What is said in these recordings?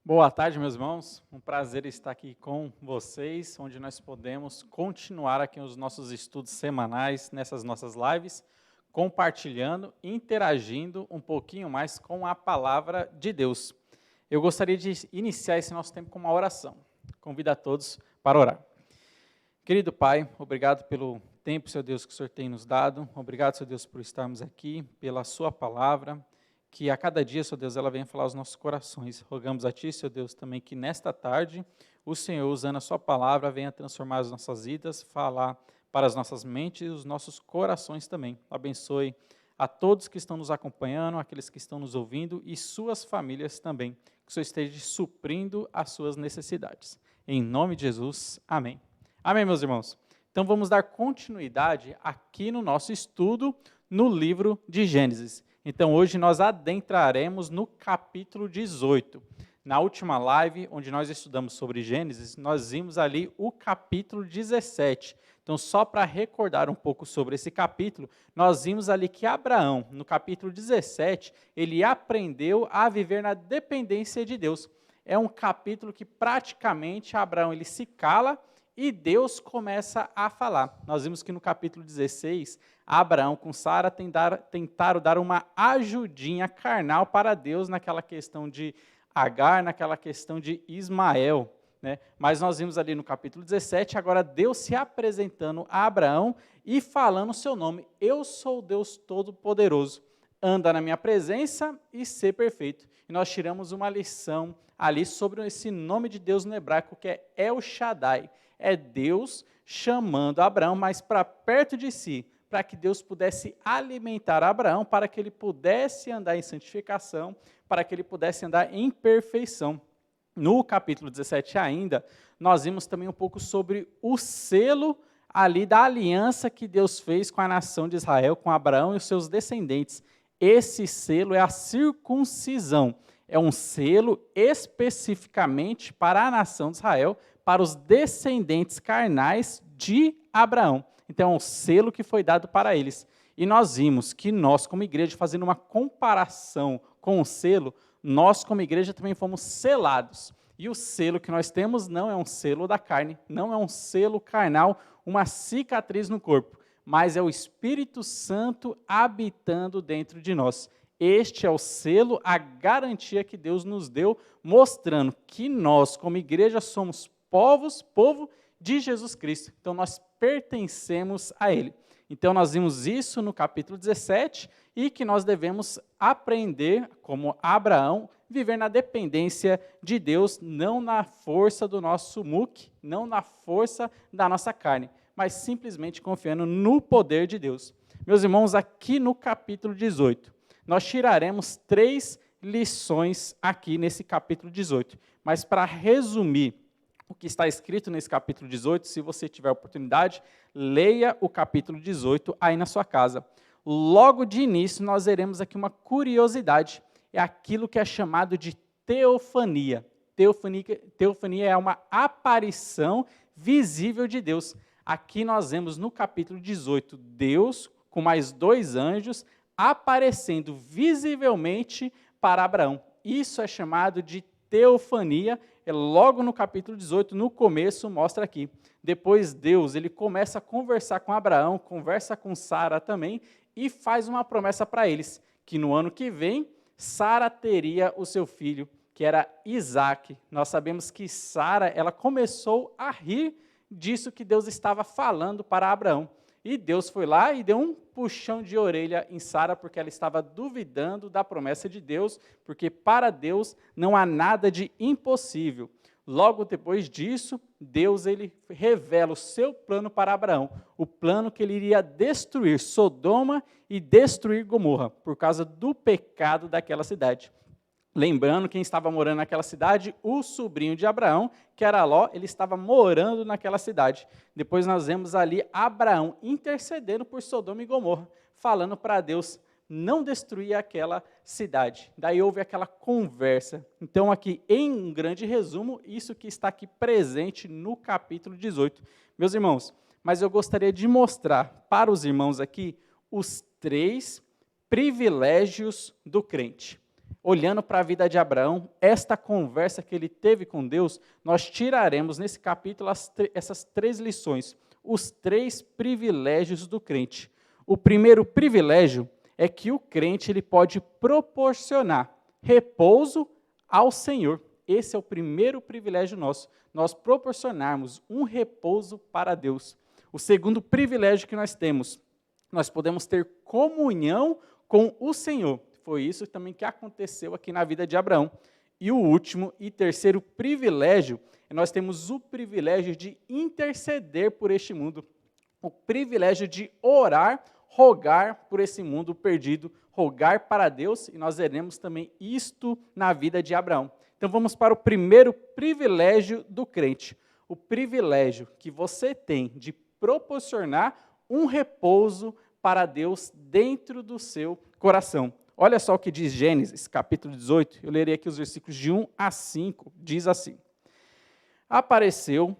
Boa tarde, meus irmãos. Um prazer estar aqui com vocês, onde nós podemos continuar aqui os nossos estudos semanais nessas nossas lives, compartilhando, interagindo um pouquinho mais com a palavra de Deus. Eu gostaria de iniciar esse nosso tempo com uma oração. Convido a todos para orar. Querido Pai, obrigado pelo tempo, Senhor Deus, que o Senhor tem nos dado. Obrigado, Senhor Deus, por estarmos aqui, pela sua palavra. Que a cada dia, Senhor Deus, ela venha falar aos nossos corações. Rogamos a Ti, Senhor Deus, também que nesta tarde, o Senhor, usando a Sua palavra, venha transformar as nossas vidas, falar para as nossas mentes e os nossos corações também. Abençoe a todos que estão nos acompanhando, aqueles que estão nos ouvindo e suas famílias também. Que o Senhor esteja suprindo as suas necessidades. Em nome de Jesus, amém. Amém, meus irmãos? Então vamos dar continuidade aqui no nosso estudo no livro de Gênesis. Então, hoje nós adentraremos no capítulo 18. Na última live, onde nós estudamos sobre Gênesis, nós vimos ali o capítulo 17. Então, só para recordar um pouco sobre esse capítulo, nós vimos ali que Abraão, no capítulo 17, ele aprendeu a viver na dependência de Deus. É um capítulo que praticamente Abraão ele se cala e Deus começa a falar. Nós vimos que no capítulo 16, Abraão com Sara tentaram dar uma ajudinha carnal para Deus naquela questão de Agar, naquela questão de Ismael. Né? Mas nós vimos ali no capítulo 17, agora Deus se apresentando a Abraão e falando o seu nome. Eu sou Deus Todo-Poderoso. Anda na minha presença e ser perfeito. E nós tiramos uma lição ali sobre esse nome de Deus no hebraico, que é El Shaddai. É Deus chamando Abraão mais para perto de si, para que Deus pudesse alimentar Abraão, para que ele pudesse andar em santificação, para que ele pudesse andar em perfeição. No capítulo 17 ainda, nós vimos também um pouco sobre o selo ali da aliança que Deus fez com a nação de Israel, com Abraão e os seus descendentes. Esse selo é a circuncisão. É um selo especificamente para a nação de Israel, para os descendentes carnais de Abraão. Então, é um selo que foi dado para eles. E nós vimos que nós, como igreja, fazendo uma comparação com o selo, nós, como igreja, também fomos selados. E o selo que nós temos não é um selo da carne, não é um selo carnal, uma cicatriz no corpo, mas é o Espírito Santo habitando dentro de nós. Este é o selo, a garantia que Deus nos deu, mostrando que nós, como igreja, somos povo de Jesus Cristo. Então, nós pertencemos a Ele. Então, nós vimos isso no capítulo 17 e que nós devemos aprender, como Abraão, viver na dependência de Deus, não na força do nosso muque, não na força da nossa carne, mas simplesmente confiando no poder de Deus. Meus irmãos, aqui no capítulo 18, nós tiraremos 3 lições aqui nesse capítulo 18. Mas para resumir o que está escrito nesse capítulo 18, se você tiver oportunidade, leia o capítulo 18 aí na sua casa. Logo de início, nós veremos aqui uma curiosidade, é aquilo que é chamado de teofania. Teofania é uma aparição visível de Deus. Aqui nós vemos no capítulo 18, Deus com mais 2 anjos aparecendo visivelmente para Abraão. Isso é chamado de teofania. É logo no capítulo 18, no começo, mostra aqui. Depois Deus, ele começa a conversar com Abraão, conversa com Sara também, e faz uma promessa para eles, que no ano que vem, Sara teria o seu filho, que era Isaque. Nós sabemos que Sara, ela começou a rir disso que Deus estava falando para Abraão. E Deus foi lá e deu um puxão de orelha em Sara, porque ela estava duvidando da promessa de Deus, porque para Deus não há nada de impossível. Logo depois disso, Deus ele revela o seu plano para Abraão, o plano que ele iria destruir Sodoma e destruir Gomorra, por causa do pecado daquela cidade. Lembrando, quem estava morando naquela cidade, o sobrinho de Abraão, que era Ló, ele estava morando naquela cidade. Depois nós vemos ali Abraão intercedendo por Sodoma e Gomorra, falando para Deus não destruir aquela cidade. Daí houve aquela conversa. Então aqui, em um grande resumo, isso que está aqui presente no capítulo 18. Meus irmãos, mas eu gostaria de mostrar para os irmãos aqui os 3 privilégios do crente. olhando para a vida de Abraão, esta conversa que ele teve com Deus, nós tiraremos nesse capítulo essas 3 lições, os 3 privilégios do crente. O primeiro privilégio é que o crente ele pode proporcionar repouso ao Senhor. Esse é o primeiro privilégio nosso, nós proporcionarmos um repouso para Deus. O segundo privilégio que nós temos, nós podemos ter comunhão com o Senhor. Foi isso também que aconteceu aqui na vida de Abraão. E o último e terceiro privilégio, nós temos o privilégio de interceder por este mundo, o privilégio de orar, rogar por esse mundo perdido, rogar para Deus, e nós veremos também isto na vida de Abraão. Então vamos para o primeiro privilégio do crente, o privilégio que você tem de proporcionar um repouso para Deus dentro do seu coração. Olha só o que diz Gênesis, capítulo 18, eu lerei aqui os versículos de 1 a 5, diz assim: Apareceu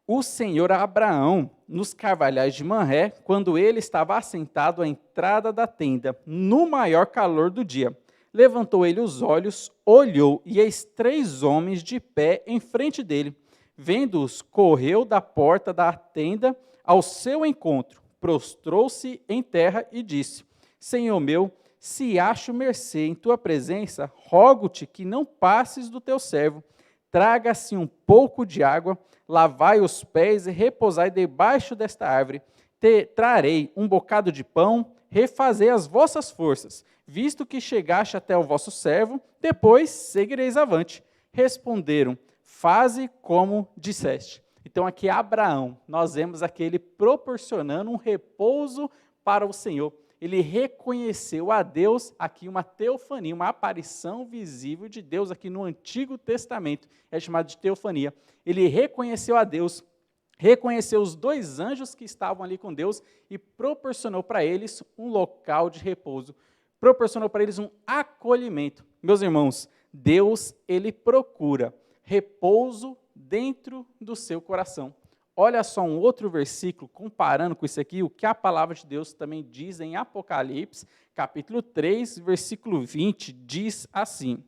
o Senhor a Abraão nos carvalhais de Manré, quando ele estava assentado à entrada da tenda, no maior calor do dia. Levantou ele os olhos, olhou, e eis 3 homens de pé em frente dele. Vendo-os, correu da porta da tenda ao seu encontro, prostrou-se em terra e disse: Senhor meu, se acho mercê em tua presença, rogo-te que não passes do teu servo. Traga-se um pouco de água, lavai os pés e repousai debaixo desta árvore. Trarei um bocado de pão, refazei as vossas forças, visto que chegaste até o vosso servo, depois seguireis avante. Responderam: faze como disseste. Então aqui Abraão, nós vemos aqui ele proporcionando um repouso para o Senhor. Ele reconheceu a Deus, aqui uma teofania, uma aparição visível de Deus aqui no Antigo Testamento, é chamado de teofania. Ele reconheceu a Deus, reconheceu os 2 anjos que estavam ali com Deus e proporcionou para eles um local de repouso, proporcionou para eles um acolhimento. Meus irmãos, Deus, ele procura repouso dentro do seu coração. Olha só um outro versículo, comparando com isso aqui, o que a palavra de Deus também diz em Apocalipse, capítulo 3, versículo 20, diz assim: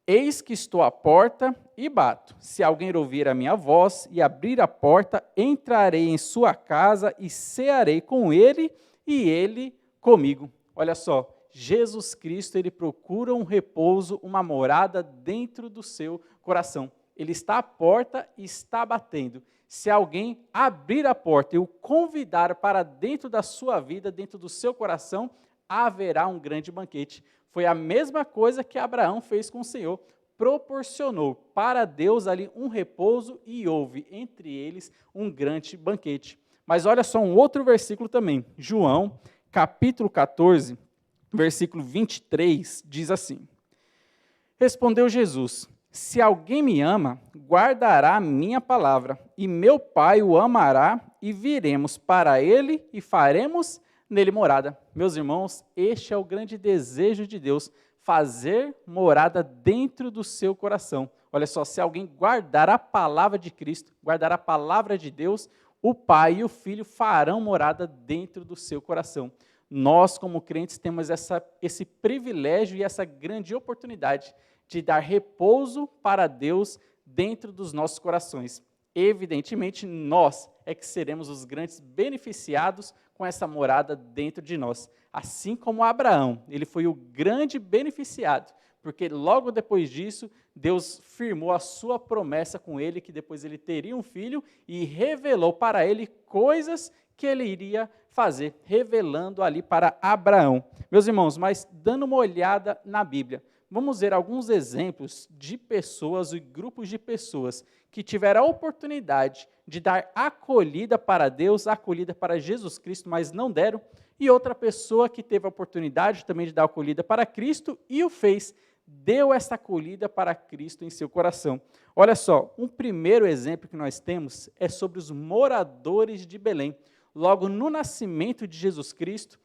Eis que estou à porta e bato. Se alguém ouvir a minha voz e abrir a porta, entrarei em sua casa e cearei com ele e ele comigo. Olha só, Jesus Cristo, ele procura um repouso, uma morada dentro do seu coração. Ele está à porta e está batendo. Se alguém abrir a porta e o convidar para dentro da sua vida, dentro do seu coração, haverá um grande banquete. Foi a mesma coisa que Abraão fez com o Senhor. Proporcionou para Deus ali um repouso e houve entre eles um grande banquete. Mas olha só um outro versículo também. João, capítulo 14, versículo 23, diz assim: Respondeu Jesus: Se alguém me ama, guardará a minha palavra, e meu Pai o amará, e viremos para ele e faremos nele morada. Meus irmãos, este é o grande desejo de Deus, fazer morada dentro do seu coração. Olha só, se alguém guardar a palavra de Cristo, guardar a palavra de Deus, o Pai e o Filho farão morada dentro do seu coração. Nós, como crentes, temos esse privilégio e essa grande oportunidade de dar repouso para Deus dentro dos nossos corações. Evidentemente, nós é que seremos os grandes beneficiados com essa morada dentro de nós. Assim como Abraão, ele foi o grande beneficiado, porque logo depois disso, Deus firmou a sua promessa com ele, que depois ele teria um filho, e revelou para ele coisas que ele iria fazer, revelando ali para Abraão. Meus irmãos, mas dando uma olhada na Bíblia, vamos ver alguns exemplos de pessoas e grupos de pessoas que tiveram a oportunidade de dar acolhida para Deus, acolhida para Jesus Cristo, mas não deram, e outra pessoa que teve a oportunidade também de dar acolhida para Cristo e o fez, deu essa acolhida para Cristo em seu coração. Olha só, um primeiro exemplo que nós temos é sobre os moradores de Belém. Logo no nascimento de Jesus Cristo,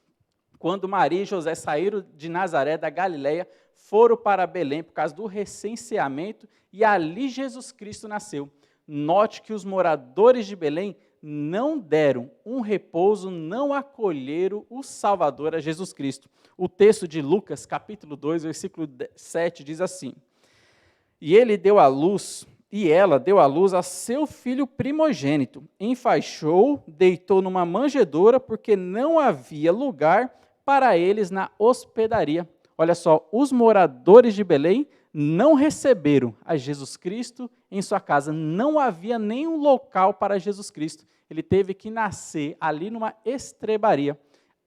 quando Maria e José saíram de Nazaré, da Galileia, foram para Belém por causa do recenseamento e ali Jesus Cristo nasceu. Note que os moradores de Belém não deram um repouso, não acolheram o Salvador, a Jesus Cristo. O texto de Lucas, capítulo 2, versículo 7, diz assim: E ela deu à luz a seu filho primogênito, enfaixou, deitou numa manjedoura, porque não havia lugar para eles na hospedaria. Olha só, os moradores de Belém não receberam a Jesus Cristo em sua casa. Não havia nenhum local para Jesus Cristo. Ele teve que nascer ali numa estrebaria.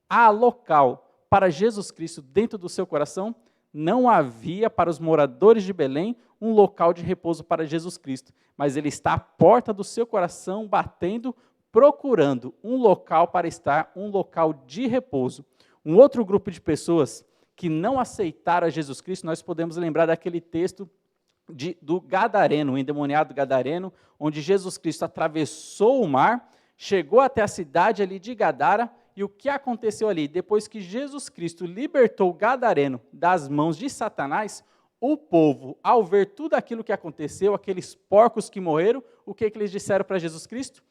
Há local para Jesus Cristo dentro do seu coração? Não havia para os moradores de Belém um local de repouso para Jesus Cristo. Mas ele está à porta do seu coração, batendo, procurando um local para estar, um local de repouso. Um outro grupo de pessoas que não aceitaram a Jesus Cristo, nós podemos lembrar daquele texto do Gadareno, o endemoniado Gadareno, onde Jesus Cristo atravessou o mar, chegou até a cidade ali de Gadara, e o que aconteceu ali? Depois que Jesus Cristo libertou o Gadareno das mãos de Satanás, o povo, ao ver tudo aquilo que aconteceu, aqueles porcos que morreram, o que eles disseram para Jesus Cristo?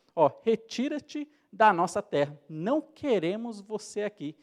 Retira-te da nossa terra, não queremos você aqui.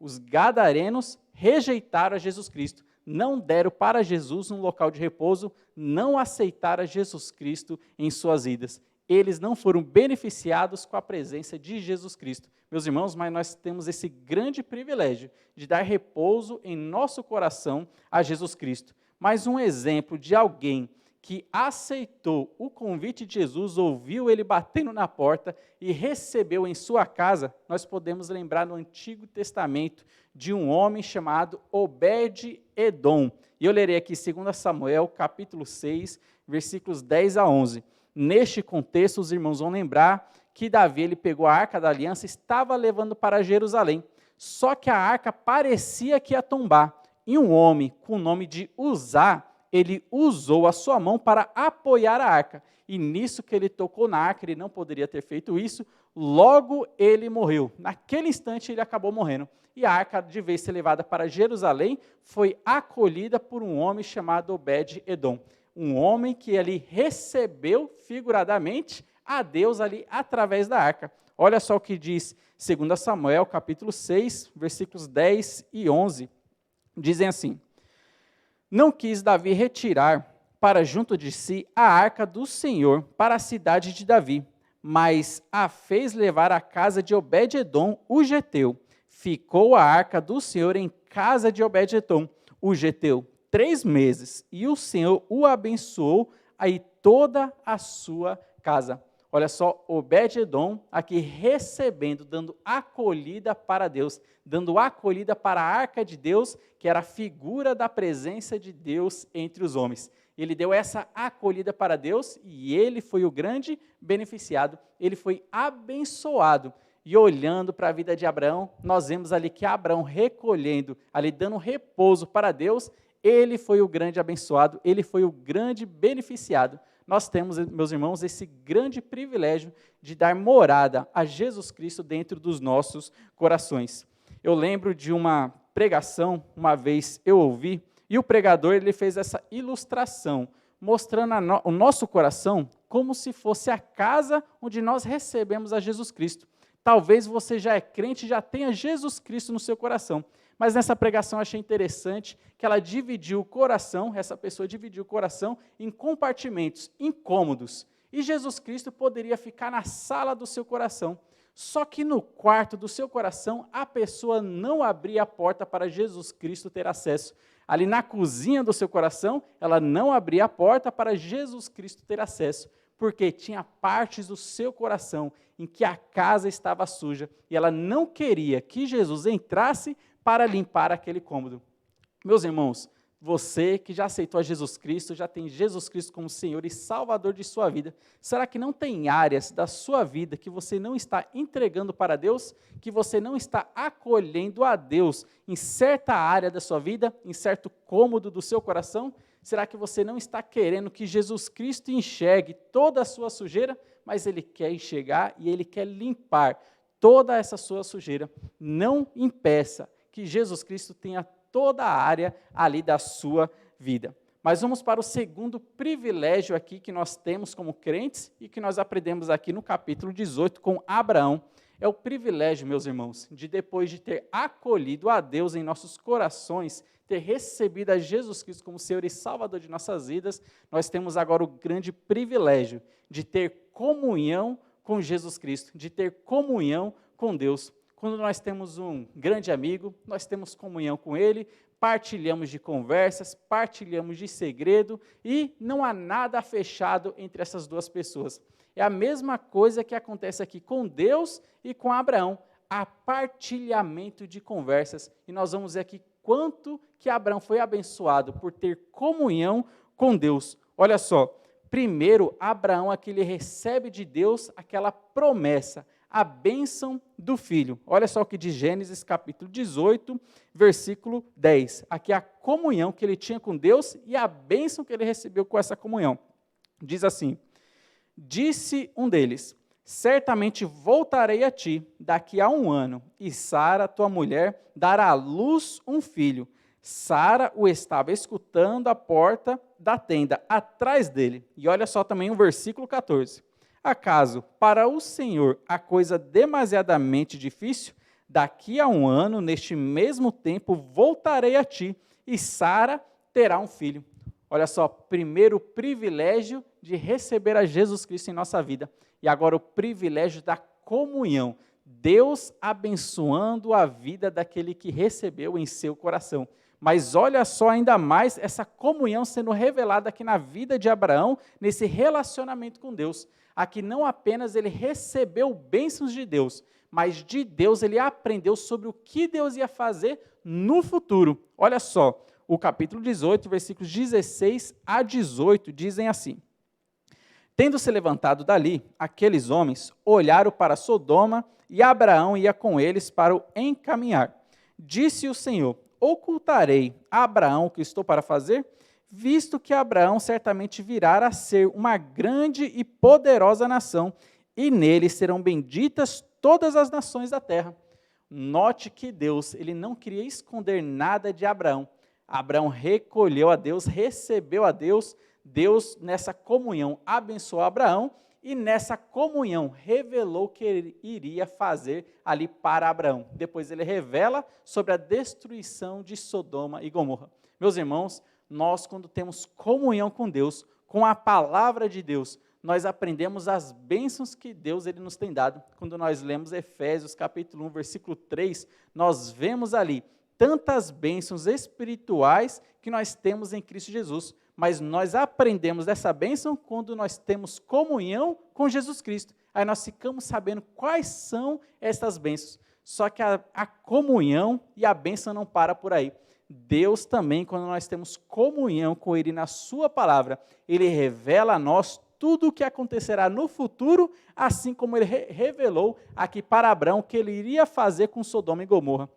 Os gadarenos rejeitaram a Jesus Cristo, não deram para Jesus um local de repouso, não aceitaram a Jesus Cristo em suas vidas. Eles não foram beneficiados com a presença de Jesus Cristo. Meus irmãos, mas nós temos esse grande privilégio de dar repouso em nosso coração a Jesus Cristo. Mais um exemplo de alguém que aceitou o convite de Jesus, ouviu ele batendo na porta e recebeu em sua casa, nós podemos lembrar no Antigo Testamento de um homem chamado Obed-Edom. E eu lerei aqui 2 Samuel, capítulo 6, versículos 10 a 11. Neste contexto, os irmãos vão lembrar que Davi ele pegou a Arca da Aliança e estava levando para Jerusalém. Só que a arca parecia que ia tombar. E um homem com o nome de Uzá, ele usou a sua mão para apoiar a arca. E nisso que ele tocou na arca, ele não poderia ter feito isso, logo ele morreu. Naquele instante ele acabou morrendo. E a arca, de vez ser levada para Jerusalém, foi acolhida por um homem chamado Obed-Edom. Um homem que ali recebeu figuradamente a Deus ali através da arca. Olha só o que diz 2 Samuel, capítulo 6, versículos 10 e 11. Dizem assim: Não quis Davi retirar para junto de si a arca do Senhor para a cidade de Davi, mas a fez levar à casa de Obed-Edom, o geteu. Ficou a arca do Senhor em casa de Obed-Edom, o geteu, 3 meses, e o Senhor o abençoou aí toda a sua casa. Olha só, Obed-Edom aqui recebendo, dando acolhida para Deus, dando acolhida para a arca de Deus, que era a figura da presença de Deus entre os homens. Ele deu essa acolhida para Deus e ele foi o grande beneficiado, ele foi abençoado. E olhando para a vida de Abraão, nós vemos ali que Abraão recolhendo, ali dando repouso para Deus, ele foi o grande abençoado, ele foi o grande beneficiado. Nós temos, meus irmãos, esse grande privilégio de dar morada a Jesus Cristo dentro dos nossos corações. Eu lembro de uma pregação, uma vez eu ouvi, e o pregador ele fez essa ilustração, mostrando o nosso coração como se fosse a casa onde nós recebemos a Jesus Cristo. Talvez você já é crente, já tenha Jesus Cristo no seu coração, mas nessa pregação eu achei interessante que ela dividiu o coração, essa pessoa dividiu o coração em compartimentos incômodos. E Jesus Cristo poderia ficar na sala do seu coração. Só que no quarto do seu coração, a pessoa não abria a porta para Jesus Cristo ter acesso. Ali na cozinha do seu coração, ela não abria a porta para Jesus Cristo ter acesso. Porque tinha partes do seu coração em que a casa estava suja. E ela não queria que Jesus entrasse para limpar aquele cômodo. Meus irmãos, você que já aceitou a Jesus Cristo, já tem Jesus Cristo como Senhor e Salvador de sua vida, será que não tem áreas da sua vida que você não está entregando para Deus, que você não está acolhendo a Deus em certa área da sua vida, em certo cômodo do seu coração? Será que você não está querendo que Jesus Cristo enxergue toda a sua sujeira, mas Ele quer enxergar e Ele quer limpar toda essa sua sujeira? Não impeça que Jesus Cristo tenha toda a área ali da sua vida. Mas vamos para o segundo privilégio aqui que nós temos como crentes e que nós aprendemos aqui no capítulo 18 com Abraão. É o privilégio, meus irmãos, de depois de ter acolhido a Deus em nossos corações, ter recebido a Jesus Cristo como Senhor e Salvador de nossas vidas, nós temos agora o grande privilégio de ter comunhão com Jesus Cristo, de ter comunhão com Deus. Quando nós temos um grande amigo, nós temos comunhão com Ele, partilhamos de conversas, partilhamos de segredo e não há nada fechado entre essas duas pessoas. É a mesma coisa que acontece aqui com Deus e com Abraão, há partilhamento de conversas. E nós vamos ver aqui quanto que Abraão foi abençoado por ter comunhão com Deus. Olha só, primeiro Abraão aqui ele recebe de Deus aquela promessa, a bênção do filho. Olha só o que diz Gênesis capítulo 18, versículo 10. Aqui é a comunhão que ele tinha com Deus e a bênção que ele recebeu com essa comunhão. Diz assim: disse um deles, certamente voltarei a ti daqui a 1 ano, e Sara, tua mulher, dará à luz um filho. Sara o estava escutando à porta da tenda, atrás dele. E olha só também o versículo 14. Acaso, para o Senhor, a coisa demasiadamente difícil? Daqui a 1 ano, neste mesmo tempo, voltarei a ti, e Sara terá um filho. Olha só, primeiro privilégio de receber a Jesus Cristo em nossa vida. E agora o privilégio da comunhão. Deus abençoando a vida daquele que recebeu em seu coração. Mas olha só ainda mais essa comunhão sendo revelada aqui na vida de Abraão, nesse relacionamento com Deus. Aqui não apenas ele recebeu bênçãos de Deus, mas de Deus ele aprendeu sobre o que Deus ia fazer no futuro. Olha só, o capítulo 18, versículos 16 a 18, dizem assim: tendo se levantado dali, aqueles homens olharam para Sodoma, e Abraão ia com eles para o encaminhar. Disse o Senhor: ocultarei a Abraão o que estou para fazer? Visto que Abraão certamente virá a ser uma grande e poderosa nação, e nele serão benditas todas as nações da terra. Note que Deus, ele não queria esconder nada de Abraão. Abraão recolheu a Deus, recebeu a Deus, Deus nessa comunhão abençoou Abraão, e nessa comunhão revelou o que ele iria fazer ali para Abraão. Depois ele revela sobre a destruição de Sodoma e Gomorra. Meus irmãos, nós quando temos comunhão com Deus, com a palavra de Deus, nós aprendemos as bênçãos que Deus ele nos tem dado. Quando nós lemos Efésios capítulo 1, versículo 3, nós vemos ali tantas bênçãos espirituais que nós temos em Cristo Jesus. Mas nós aprendemos dessa bênção quando nós temos comunhão com Jesus Cristo. Aí nós ficamos sabendo quais são essas bênçãos. Só que a comunhão e a bênção não para por aí. Deus também, quando nós temos comunhão com Ele na sua palavra, Ele revela a nós tudo o que acontecerá no futuro, assim como Ele revelou aqui para Abraão que Ele iria fazer com Sodoma e Gomorra.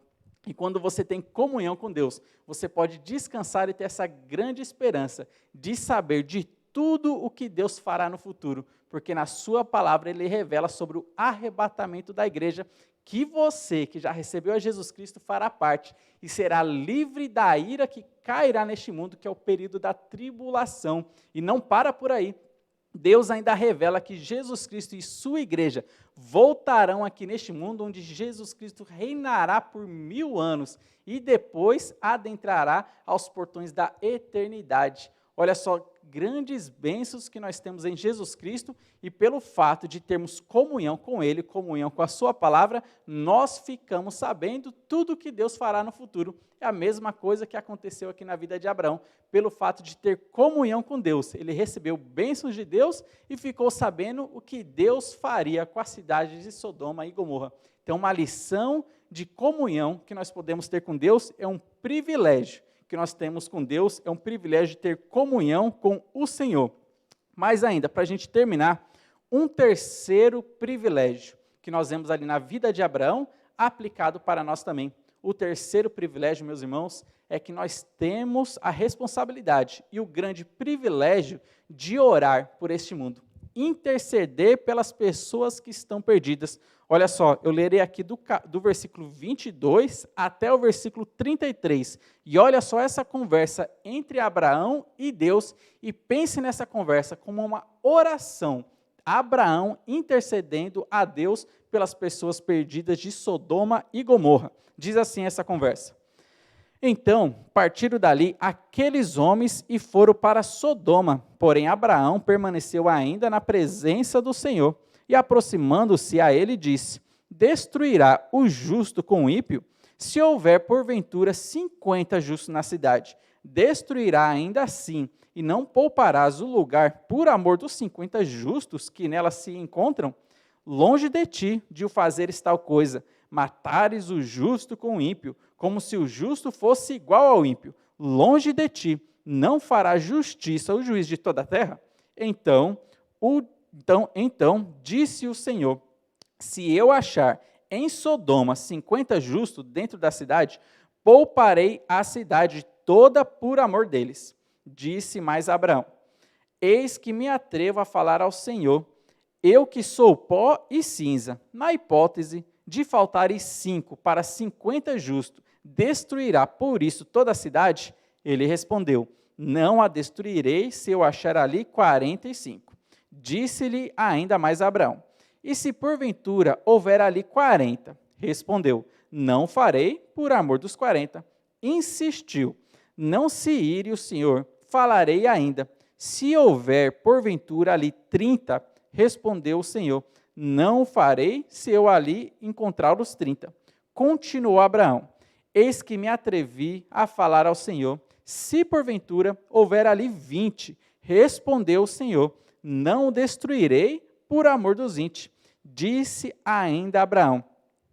E quando você tem comunhão com Deus, você pode descansar e ter essa grande esperança de saber de tudo o que Deus fará no futuro, porque na sua palavra Ele revela sobre o arrebatamento da igreja, que você, que já recebeu a Jesus Cristo, fará parte e será livre da ira que cairá neste mundo, que é o período da tribulação. E não para por aí. Deus ainda revela que Jesus Cristo e sua igreja voltarão aqui neste mundo, onde Jesus Cristo reinará por 1000 anos e depois adentrará aos portões da eternidade. Olha só, grandes bênçãos que nós temos em Jesus Cristo, e pelo fato de termos comunhão com Ele, comunhão com a sua palavra, nós ficamos sabendo tudo o que Deus fará no futuro. É a mesma coisa que aconteceu aqui na vida de Abraão, pelo fato de ter comunhão com Deus. Ele recebeu bênçãos de Deus e ficou sabendo o que Deus faria com a cidade de Sodoma e Gomorra. Então, uma lição de comunhão que nós podemos ter com Deus é um privilégio que nós temos com Deus, é um privilégio de ter comunhão com o Senhor. Mas ainda, para a gente terminar, um terceiro privilégio que nós vemos ali na vida de Abraão, aplicado para nós também. O terceiro privilégio, meus irmãos, é que nós temos a responsabilidade e o grande privilégio de orar por este mundo, interceder pelas pessoas que estão perdidas. Olha só, eu lerei aqui do versículo 22 até o versículo 33. E olha só essa conversa entre Abraão e Deus, e pense nessa conversa como uma oração. Abraão intercedendo a Deus pelas pessoas perdidas de Sodoma e Gomorra. Diz assim essa conversa. Então, partiram dali aqueles homens e foram para Sodoma. Porém, Abraão permaneceu ainda na presença do Senhor. E aproximando-se a ele, disse, destruirá o justo com o ímpio? Se houver, porventura, 50 justos na cidade, destruirá ainda assim, e não pouparás o lugar por amor dos 50 justos que nela se encontram? Longe de ti de o fazeres tal coisa, matares o justo com o ímpio, como se o justo fosse igual ao ímpio. Longe de ti, não fará justiça o juiz de toda a terra? Então disse o Senhor, se eu achar em Sodoma 50 justos dentro da cidade, pouparei a cidade toda por amor deles. Disse mais Abraão, eis que me atrevo a falar ao Senhor, eu que sou pó e cinza, na hipótese de faltarem 5 para 50 justos, destruirá por isso toda a cidade? Ele respondeu, não a destruirei se eu achar ali 45. Disse-lhe ainda mais Abraão, e se porventura houver ali 40? Respondeu, não farei por amor dos 40. Insistiu, não se ire o Senhor, falarei ainda. Se houver porventura ali 30, respondeu o Senhor, não farei se eu ali encontrar os 30. Continuou Abraão, eis que me atrevi a falar ao Senhor, se porventura houver ali 20, respondeu o Senhor, não o destruirei por amor dos 20. Disse ainda Abraão,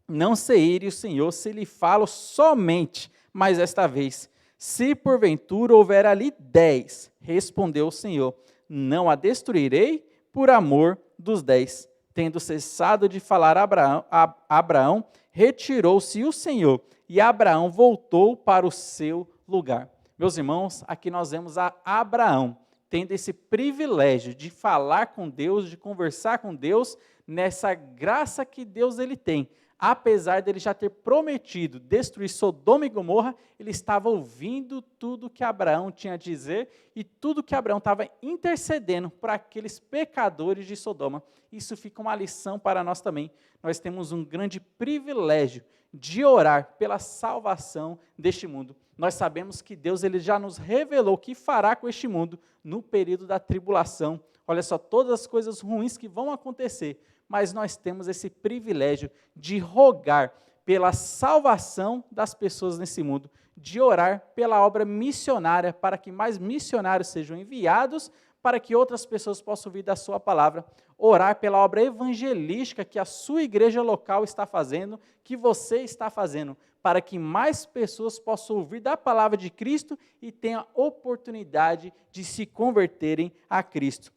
não se ire o Senhor se lhe falo somente, mas esta vez, se porventura houver ali 10, respondeu o Senhor, não a destruirei por amor dos 10. Tendo cessado de falar Abraão, retirou-se o Senhor, e Abraão voltou para o seu lugar. Meus irmãos, aqui nós vemos a Abraão, tendo esse privilégio de falar com Deus, de conversar com Deus, nessa graça que Deus ele tem. Apesar dele já ter prometido destruir Sodoma e Gomorra, ele estava ouvindo tudo que Abraão tinha a dizer e tudo que Abraão estava intercedendo para aqueles pecadores de Sodoma. Isso fica uma lição para nós também. Nós temos um grande privilégio de orar pela salvação deste mundo. Nós sabemos que Deus ele já nos revelou o que fará com este mundo no período da tribulação. Olha só, todas as coisas ruins que vão acontecer, mas nós temos esse privilégio de rogar pela salvação das pessoas nesse mundo, de orar pela obra missionária, para que mais missionários sejam enviados, para que outras pessoas possam ouvir da sua palavra, orar pela obra evangelística que a sua igreja local está fazendo, que você está fazendo, para que mais pessoas possam ouvir da palavra de Cristo e tenham a oportunidade de se converterem a Cristo.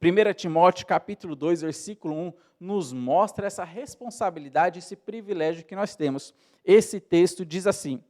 1 Timóteo capítulo 2, versículo 1, nos mostra essa responsabilidade, esse privilégio que nós temos. Esse texto diz assim,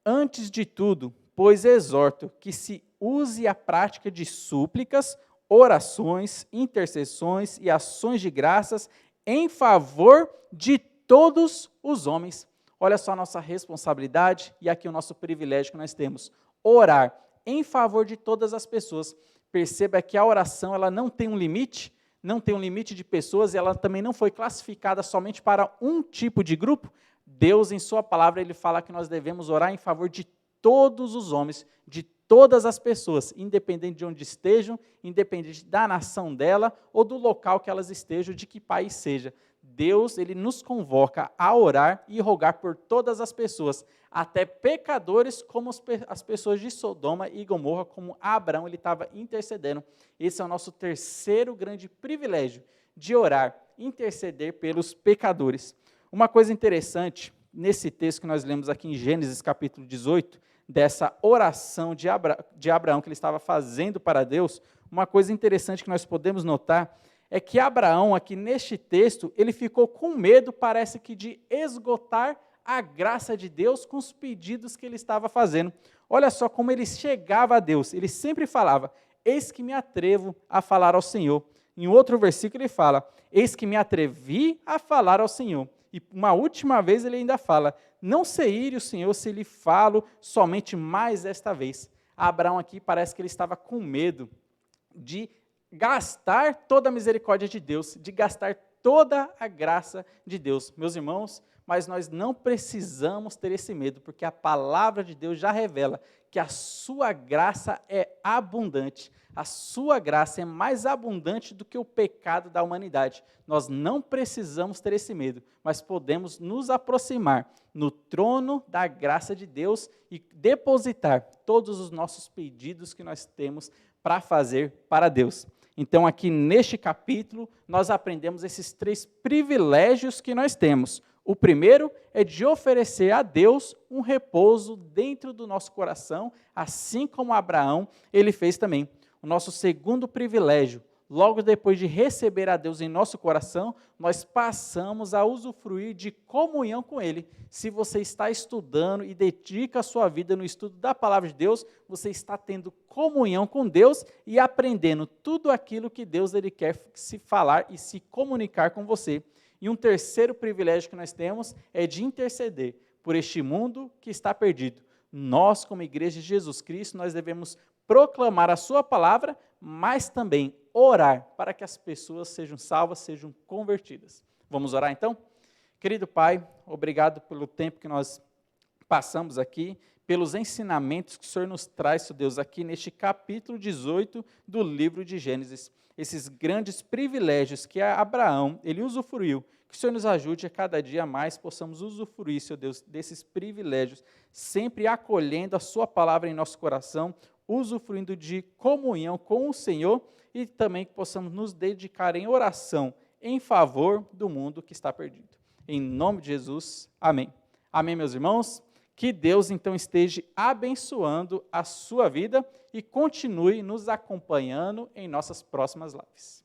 antes de tudo, pois exorto que se use a prática de súplicas, orações, intercessões e ações de graças em favor de todos os homens. Olha só a nossa responsabilidade e aqui o nosso privilégio que nós temos. Orar em favor de todas as pessoas. Perceba que a oração ela não tem um limite, não tem um limite de pessoas, e ela também não foi classificada somente para um tipo de grupo. Deus, em sua palavra, ele fala que nós devemos orar em favor de todos os homens, de todas as pessoas, independente de onde estejam, independente da nação dela ou do local que elas estejam, de que país seja. Deus, ele nos convoca a orar e rogar por todas as pessoas, até pecadores como as pessoas de Sodoma e Gomorra, como Abraão, ele estava intercedendo. Esse é o nosso terceiro grande privilégio, de orar, interceder pelos pecadores. Uma coisa interessante, nesse texto que nós lemos aqui em Gênesis capítulo 18, dessa oração de Abraão que ele estava fazendo para Deus, uma coisa interessante que nós podemos notar é que Abraão, aqui neste texto, ele ficou com medo, parece que de esgotar a graça de Deus com os pedidos que ele estava fazendo. Olha só como ele chegava a Deus, ele sempre falava, eis que me atrevo a falar ao Senhor. Em outro versículo ele fala, eis que me atrevi a falar ao Senhor. E uma última vez ele ainda fala, não sei ir o Senhor se lhe falo somente mais esta vez. Abraão aqui parece que ele estava com medo de gastar toda a misericórdia de Deus, de gastar toda a graça de Deus. Meus irmãos, mas nós não precisamos ter esse medo, porque a palavra de Deus já revela que a sua graça é abundante. A sua graça é mais abundante do que o pecado da humanidade. Nós não precisamos ter esse medo, mas podemos nos aproximar no trono da graça de Deus e depositar todos os nossos pedidos que nós temos para fazer para Deus. Então, aqui neste capítulo, nós aprendemos esses 3 privilégios que nós temos. O primeiro é de oferecer a Deus um repouso dentro do nosso coração, assim como Abraão, ele fez também. O nosso segundo privilégio, logo depois de receber a Deus em nosso coração, nós passamos a usufruir de comunhão com Ele. Se você está estudando e dedica a sua vida no estudo da palavra de Deus, você está tendo comunhão com Deus e aprendendo tudo aquilo que Deus ele quer se falar e se comunicar com você. E um terceiro privilégio que nós temos é de interceder por este mundo que está perdido. Nós, como Igreja de Jesus Cristo, nós devemos proclamar a sua palavra, mas também orar para que as pessoas sejam salvas, sejam convertidas. Vamos orar então? Querido Pai, obrigado pelo tempo que nós passamos aqui, pelos ensinamentos que o Senhor nos traz, Deus, aqui neste capítulo 18 do livro de Gênesis. Esses grandes privilégios que Abraão, ele usufruiu, que o Senhor nos ajude a cada dia mais possamos usufruir, Senhor Deus, desses privilégios, sempre acolhendo a sua palavra em nosso coração, usufruindo de comunhão com o Senhor e também que possamos nos dedicar em oração em favor do mundo que está perdido. Em nome de Jesus, amém. Amém, meus irmãos? Que Deus, então, esteja abençoando a sua vida e continue nos acompanhando em nossas próximas lives.